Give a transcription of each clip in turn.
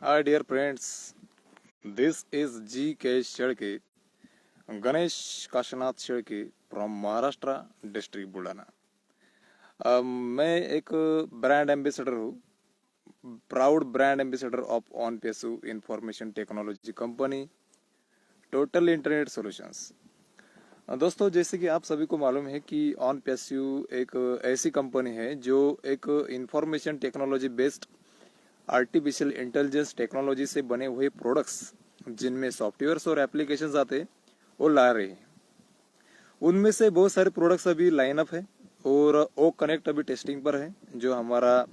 Hi dear friends, this is G.K. Shelke, Ganesh Kashanath Shelke from Maharashtra district Buldhana. मैं एक brand ambassador हूँ, proud brand ambassador of on पेसू information technology company total internet solutions. दोस्तों, जैसे कि आप सभी को मालूम है कि ऑन पेसू एक ऐसी कंपनी है जो एक information technology based artificial intelligence technology से बने हुए प्रोडक्ट्स जिनमें सॉफ्टवेयर्स और एप्लीकेशंस आते हैं वो ला रहे हैं। उनमें से बहुत सारे प्रोडक्ट्स अभी लाइनअप है और ओ कनेक्ट अभी टेस्टिंग पर है, जो हमारा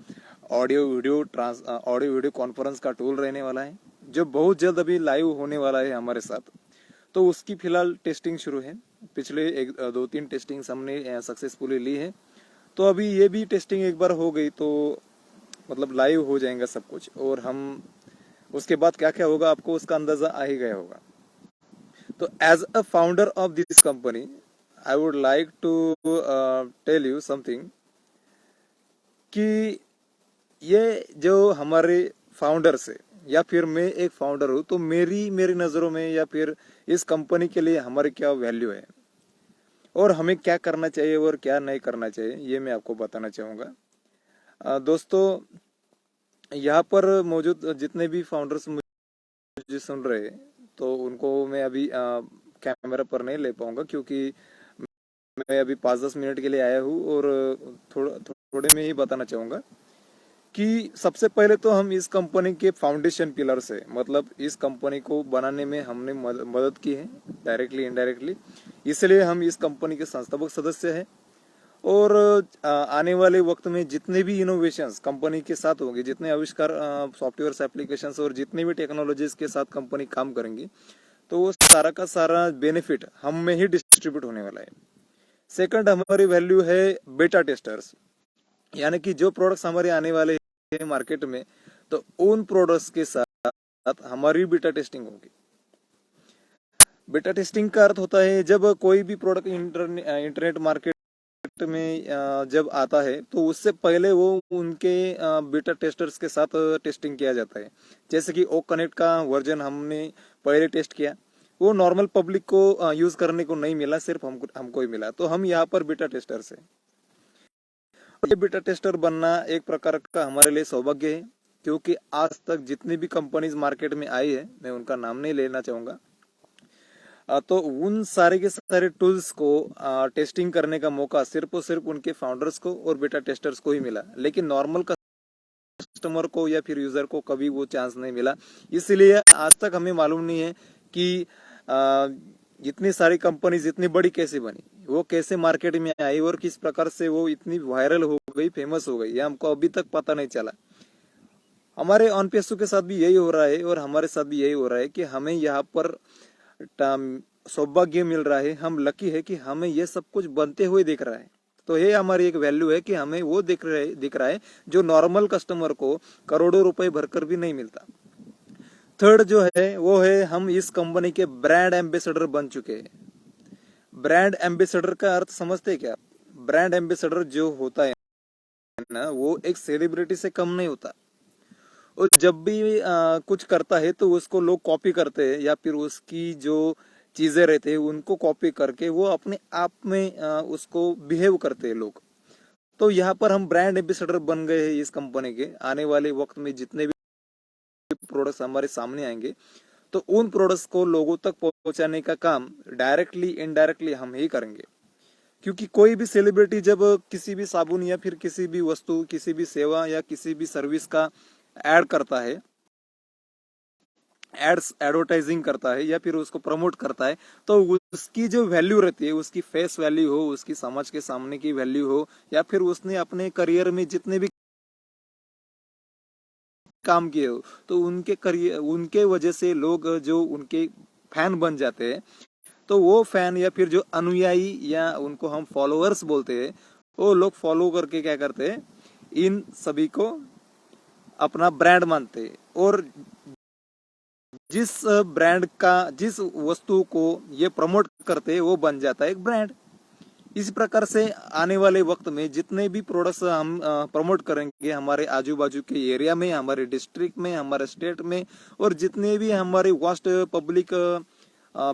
ऑडियो वीडियो कॉन्फ्रेंस का टूल रहने वाला है, जो बहुत जल्द अभी लाइव होने वाला है हमारे साथ। तो उसकी फिलहाल टेस्टिंग शुरू है। पिछले एक दो तीन टेस्टिंग हमने सक्सेसफुली ली है, तो अभी ये भी टेस्टिंग एक बार हो गई तो मतलब लाइव हो जाएगा सब कुछ, और हम उसके बाद क्या क्या होगा आपको उसका अंदाजा आ ही गया होगा। तो as a founder of this company I would like to tell you something कि ये जो हमारे फाउंडर्स है या फिर मैं एक फाउंडर हूँ, तो मेरी मेरी नज़रों में या फिर इस कंपनी के लिए हमारी क्या वैल्यू है और हमें क्या करना चाहिए और क्या नहीं करना चाहिए, ये मैं आपको बताना चाहूँगा। दोस्तों, यहाँ पर मौजूद जितने भी फाउंडर्स मुझे सुन रहे हैं, तो उनको मैं अभी कैमरा पर नहीं ले पाऊंगा, क्योंकि मैं अभी 5-10 मिनट के लिए आया हूँ और थोड़े में ही बताना चाहूँगा कि सबसे पहले तो हम इस कंपनी के फाउंडेशन पिलर से, मतलब इस कंपनी को बनाने में हमने मदद की है डायरेक्टली इनडायरेक्टली, इसलिए हम इस कंपनी के संस्थापक सदस्य हैं। और आने वाले वक्त में जितने भी इनोवेशंस कंपनी के साथ होंगे, जितने आविष्कार सॉफ्टवेयर एप्लीकेशंस और जितने भी टेक्नोलॉजीज के साथ कंपनी काम करेंगी, तो वो सारा का सारा बेनिफिट हम में ही डिस्ट्रीब्यूट होने वाला है। सेकंड, हमारी वैल्यू है बेटा टेस्टर्स, यानी कि जो प्रोडक्ट्स हमारे आने वाले हैं मार्केट में, तो उन प्रोडक्ट्स के साथ हमारी बेटा टेस्टिंग होगी। बेटा टेस्टिंग का अर्थ होता है जब कोई भी प्रोडक्ट इंटरनेट मार्केट में जब आता है, तो उससे पहले वो उनके बीटा टेस्टर्स के साथ टेस्टिंग किया जाता है। जैसे कि ओ कनेक्ट का वर्जन हमने पहले टेस्ट किया, वो नॉर्मल पब्लिक को यूज करने को नहीं मिला, सिर्फ हमको ही मिला, तो हम यहाँ पर बीटा टेस्टर्स है। ये बीटा टेस्टर बनना एक प्रकार का हमारे लिए सौभाग्य है, क्योंकि आज तक जितनी भी कंपनीज मार्केट में आई है, मैं उनका नाम नहीं लेना चाहूंगा, तो उन सारे के सारे टूल्स को टेस्टिंग करने का मौका सिर्फ और सिर्फ उनके फाउंडर्स को और बेटा टेस्टर्स को ही मिला, लेकिन नॉर्मल कस्टमर को या फिर यूजर को कभी वो चांस नहीं मिला। इसलिए आज तक हमें मालूम नहीं है कि इतनी सारी कंपनीज इतनी बड़ी कैसे बनी, वो कैसे मार्केट में आई और किस प्रकार से वो इतनी वायरल हो गई, फेमस हो गई, ये हमको अभी तक पता नहीं चला। हमारे ऑन पेसो के साथ भी यही हो रहा है और हमारे साथ भी यही हो रहा है कि हमें यहाँ पर सौभाग्य मिल रहा है, हम लकी है कि हमें ये सब कुछ बनते हुए दिख रहा है। तो ये हमारी एक वैल्यू है कि हमें वो दिख रहा है जो नॉर्मल कस्टमर को करोड़ों रुपए भरकर भी नहीं मिलता। थर्ड जो है वो है हम इस कंपनी के ब्रांड एम्बेसडर बन चुके हैं। ब्रांड एम्बेसडर का अर्थ समझते हैं क्या? ब्रांड एम्बेसडर जो होता है ना, वो एक सेलिब्रिटी से कम नहीं होता। और जब भी कुछ करता है तो उसको लोग कॉपी करते हैं, या फिर उसकी जो चीजें रहते हैं उनको कॉपी करके वो अपने आप में उसको बिहेव करते हैं लोग। तो यहाँ पर हम ब्रांड एम्बेसडर बन गए हैं इस कंपनी के। आने वाले वक्त में जितने भी प्रोडक्ट्स हमारे सामने आएंगे, तो उन प्रोडक्ट्स को लोगों तक पहुंचाने का काम डायरेक्टली इनडायरेक्टली हम ही करेंगे। क्योंकि कोई भी सेलिब्रिटी जब किसी भी साबुन या फिर किसी भी वस्तु, किसी भी सेवा या किसी भी सर्विस का ऐड करता है, एड्स एडवर्टाइजिंग करता है या फिर उसको प्रमोट करता है, तो उसकी जो वैल्यू रहती है, उसकी फेस वैल्यू हो, उसकी समाज के सामने की वैल्यू हो, या फिर उसने अपने करियर में जितने भी काम किए हो, तो उनके करियर, उनके वजह से लोग जो उनके फैन बन जाते हैं, तो वो फैन या फिर जो अनुयायी या उनको हम फॉलोअर्स बोलते हैं, वो लोग फॉलो करके क्या करते हैं, इन सभी को अपना ब्रांड मानते हैं। और जिस ब्रांड का, जिस वस्तु को ये प्रमोट करते हैं, वो बन जाता है एक ब्रांड। इस प्रकार से आने वाले वक्त में जितने भी प्रोडक्ट्स हम प्रमोट करेंगे हमारे आजू बाजू के एरिया में, हमारे डिस्ट्रिक्ट में, हमारे स्टेट में, और जितने भी हमारे वास्ट पब्लिक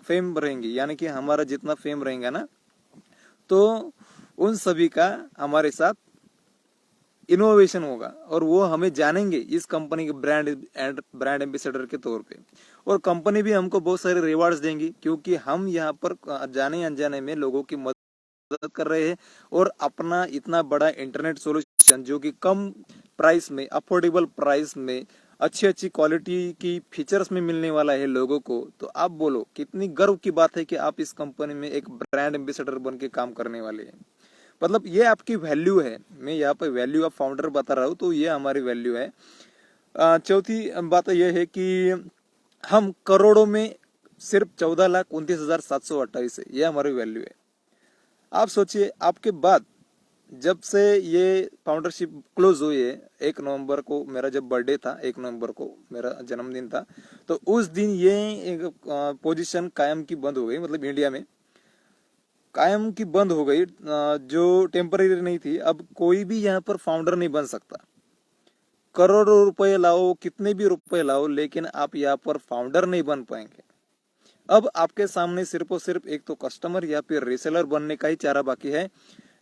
फेम रहेंगे, यानी कि हमारा जितना फेम रहेगा ना, तो उन सभी का हमारे साथ इनोवेशन होगा और वो हमें जानेंगे इस कंपनी के ब्रांड एम्बेसडर के तौर पे। और कंपनी भी हमको बहुत सारे रिवार्ड्स देंगी, क्योंकि हम यहाँ पर जाने अनजाने में लोगों की मदद कर रहे हैं और अपना इतना बड़ा इंटरनेट सॉल्यूशन जो कि कम प्राइस में, अफोर्डेबल प्राइस में, अच्छी अच्छी क्वालिटी की फीचर्स में मिलने वाला है लोगों को। तो आप बोलो कितनी गर्व की बात है कि आप इस कंपनी में एक ब्रांड एम्बेसडर बन के काम करने वाले हैं। मतलब ये आपकी वैल्यू है। मैं यहाँ पे वैल्यू ऑफ फाउंडर बता रहा हूँ, तो ये हमारी वैल्यू है। चौथी बात यह है कि हम करोड़ों में सिर्फ 14,29,728 है, ये हमारी वैल्यू है। आप सोचिए, आपके बाद जब से ये फाउंडरशिप क्लोज हुई है, 1 नवंबर को मेरा जब बर्थडे था, 1 नवंबर को मेरा जन्मदिन था, तो उस दिन ये एक पोजीशन कायम की बंद हो गई, मतलब इंडिया में कायम की बंद हो गई, जो टेम्पररी नहीं थी। अब कोई भी यहाँ पर फाउंडर नहीं बन सकता। करोड़ों रुपए लाओ, कितने भी रुपए लाओ, लेकिन आप यहाँ पर फाउंडर नहीं बन पाएंगे। अब आपके सामने सिर्फ और सिर्फ एक तो कस्टमर या फिर रीसेलर बनने का ही चारा बाकी है,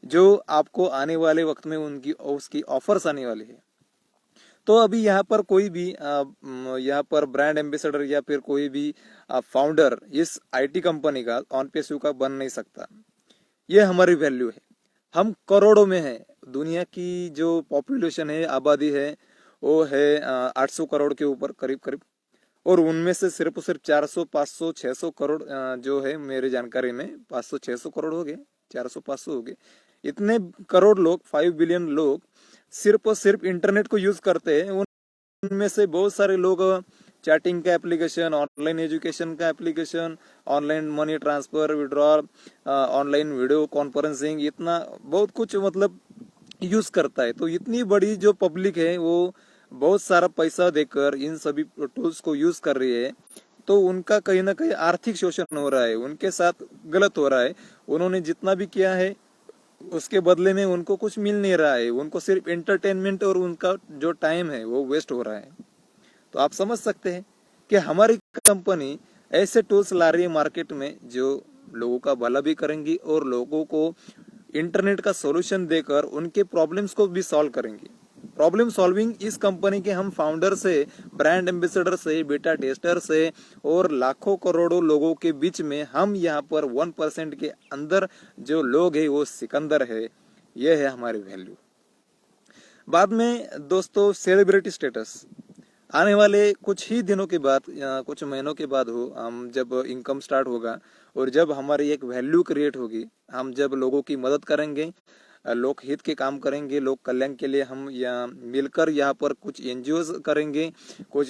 जो आपको आने वाले वक्त में उसकी ऑफर्स आने वाली है। तो अभी यहाँ पर कोई भी यहाँ पर ब्रांड एम्बेसडर या फिर कोई भी फाउंडर इस आईटी कंपनी का, ऑनपेसू का बन नहीं सकता। ये हमारी वैल्यू है। हम करोड़ों में हैं। दुनिया की जो पॉपुलेशन है, आबादी है, वो है 800 करोड़ के ऊपर करीब करीब, और उनमें से सिर्फ 400, 500, 600 करोड़ जो है मेरी जानकारी में 500, 600 करोड़ हो गए, 400, 500 हो गए। इतने करोड़ लोग, 5 बिलियन लोग सिर्फ और सिर्फ इंटरनेट को यूज करते हैं। उनमें से बहुत सारे लोग चैटिंग का एप्लीकेशन, ऑनलाइन एजुकेशन का application, online money transfer, withdrawal, online video conferencing, इतना बहुत कुछ मतलब यूज करता है। तो इतनी बड़ी जो पब्लिक है वो बहुत सारा पैसा देकर इन सभी टूल्स को यूज कर रही है, तो उनका कहीं ना कहीं आर्थिक शोषण हो रहा है, उनके साथ गलत हो रहा है। उन्होंने जितना भी किया है उसके बदले में उनको कुछ मिल नहीं रहा है, उनको सिर्फ एंटरटेनमेंट और उनका जो टाइम है वो वेस्ट हो रहा है। तो आप समझ सकते हैं कि हमारी कंपनी ऐसे टूल्स ला रही है मार्केट में जो लोगों का भला भी करेंगी और लोगों को इंटरनेट का सॉल्यूशन देकर उनके प्रॉब्लम्स को भी सॉल्व करेंगी। प्रॉब्लम सॉल्विंग इस कंपनी के हम फाउंडर से, ब्रांड एम्बेसडर से, बेटा टेस्टर से और लाखों करोड़ों लोगों के बीच में हम यहाँ पर 1% के अंदर जो लोग हैं वो सिकंदर है। ये है हमारी वैल्यू। बाद में दोस्तों, सेलिब्रिटी स्टेटस आने वाले कुछ ही दिनों के बाद या कुछ महीनों के बाद हो, हम जब इनकम स्टार्ट होगा और जब हमारी एक वैल्यू क्रिएट होगी, हम जब लोगों की मदद करेंगे, लोक हित के काम करेंगे, लोक कल्याण के लिए हम मिलकर यहाँ पर कुछ एनजीओ करेंगे, कुछ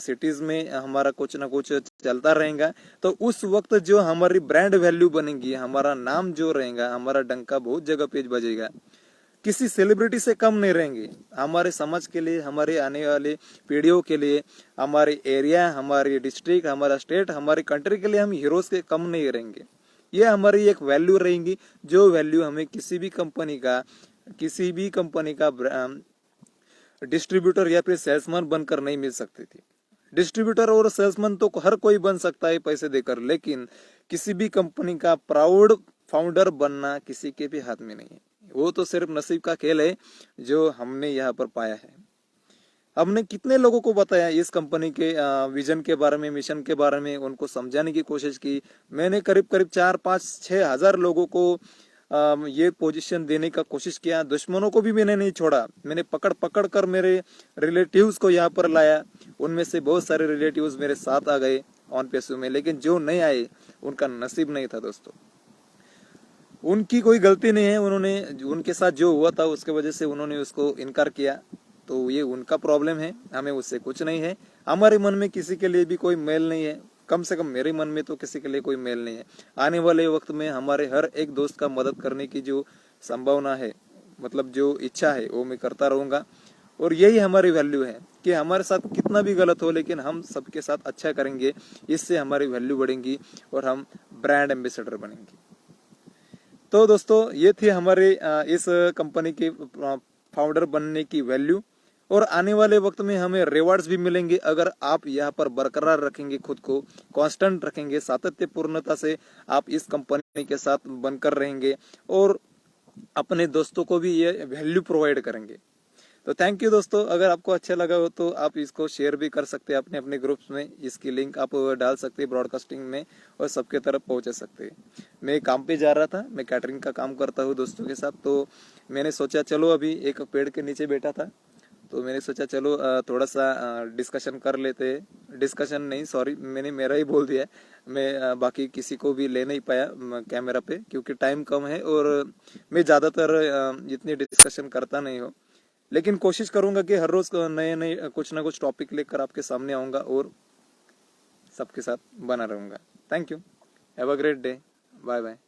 सिटीज में हमारा कुछ ना कुछ चलता रहेगा, तो उस वक्त जो हमारी ब्रांड वैल्यू बनेगी, हमारा नाम जो रहेगा, हमारा डंका बहुत जगह पे बजेगा। किसी सेलिब्रिटी से कम नहीं रहेंगे। हमारे समाज के लिए, हमारे आने वाले पीढ़ियों के लिए, हमारे एरिया, हमारी डिस्ट्रिक्ट, हमारा स्टेट, हमारी कंट्री के लिए हम हीरोज के कम नहीं रहेंगे। ये हमारी एक वैल्यू रहेंगी, जो वैल्यू हमें किसी भी कंपनी का डिस्ट्रीब्यूटर या फिर सेल्समैन बनकर नहीं मिल सकती थी। डिस्ट्रीब्यूटर और सेल्समैन तो हर कोई बन सकता है पैसे देकर, लेकिन किसी भी कंपनी का प्राउड फाउंडर बनना किसी के भी हाथ में नहीं है। वो तो सिर्फ नसीब का खेल है जो हमने यहाँ पर पाया है। हमने कितने लोगों को बताया इस कंपनी के विजन के बारे में, मिशन के बारे में, उनको समझाने की कोशिश की। मैंने करीब करीब 4-5-6 हजार लोगों को ये पोजीशन देने का कोशिश किया। दुश्मनों को भी मैंने नहीं छोड़ा, मैंने पकड़ पकड़ कर मेरे रिलेटिव्स को यहाँ पर लाया। उनमें से बहुत सारे रिलेटिव्स मेरे साथ आ गए ऑनपेसू में, लेकिन जो नहीं आए उनका नसीब नहीं था दोस्तों। उनकी कोई गलती नहीं है, उन्होंने उनके साथ जो हुआ था उसके वजह से उन्होंने उसको इनकार किया, तो ये उनका प्रॉब्लम है, हमें उससे कुछ नहीं है। हमारे मन में किसी के लिए भी कोई मेल नहीं है, कम से कम मेरे मन में तो किसी के लिए कोई मेल नहीं है। आने वाले वक्त में हमारे हर एक दोस्त का मदद करने की जो संभावना है, मतलब जो इच्छा है, वो मैं करता रहूंगा। और यही हमारी वैल्यू है कि हमारे साथ कितना भी गलत हो, लेकिन हम सबके साथ अच्छा करेंगे। इससे हमारी वैल्यू बढ़ेगी और हम ब्रांड एम्बेसडर बनेंगे। तो दोस्तों ये थी हमारे इस कंपनी के फाउंडर बनने की वैल्यू। और आने वाले वक्त में हमें रिवार्ड्स भी मिलेंगे अगर आप यहाँ पर बरकरार रखेंगे, खुद को कांस्टेंट रखेंगे, सातत्यपूर्णता से आप इस कंपनी के साथ बनकर रहेंगे और अपने दोस्तों को भी ये वैल्यू प्रोवाइड करेंगे। तो थैंक यू दोस्तों, अगर आपको अच्छा लगा हो तो आप इसको शेयर भी कर सकते हैं अपने अपने ग्रुप्स में, इसकी लिंक आप डाल सकते हैं ब्रॉडकास्टिंग में और सबके तरफ पहुंचा सकते हैं। मैं काम पे जा रहा था, मैं कैटरिंग का काम करता हूँ दोस्तों के साथ, तो मैंने सोचा चलो अभी एक पेड़ के नीचे बैठा था तो मैंने सोचा चलो थोड़ा सा डिस्कशन कर लेते हैं। डिस्कशन नहीं, सॉरी, मैंने मेरा ही बोल दिया है। मैं बाकी किसी को भी ले नहीं पाया कैमरा पे क्योंकि टाइम कम है और मैं ज़्यादातर इतनी डिस्कशन करता नहीं हूँ, लेकिन कोशिश करूंगा कि हर रोज नए नए कुछ ना कुछ टॉपिक लेकर आपके सामने आऊंगा और सबके साथ बना रहूंगा। Thank you, have a great day, bye bye.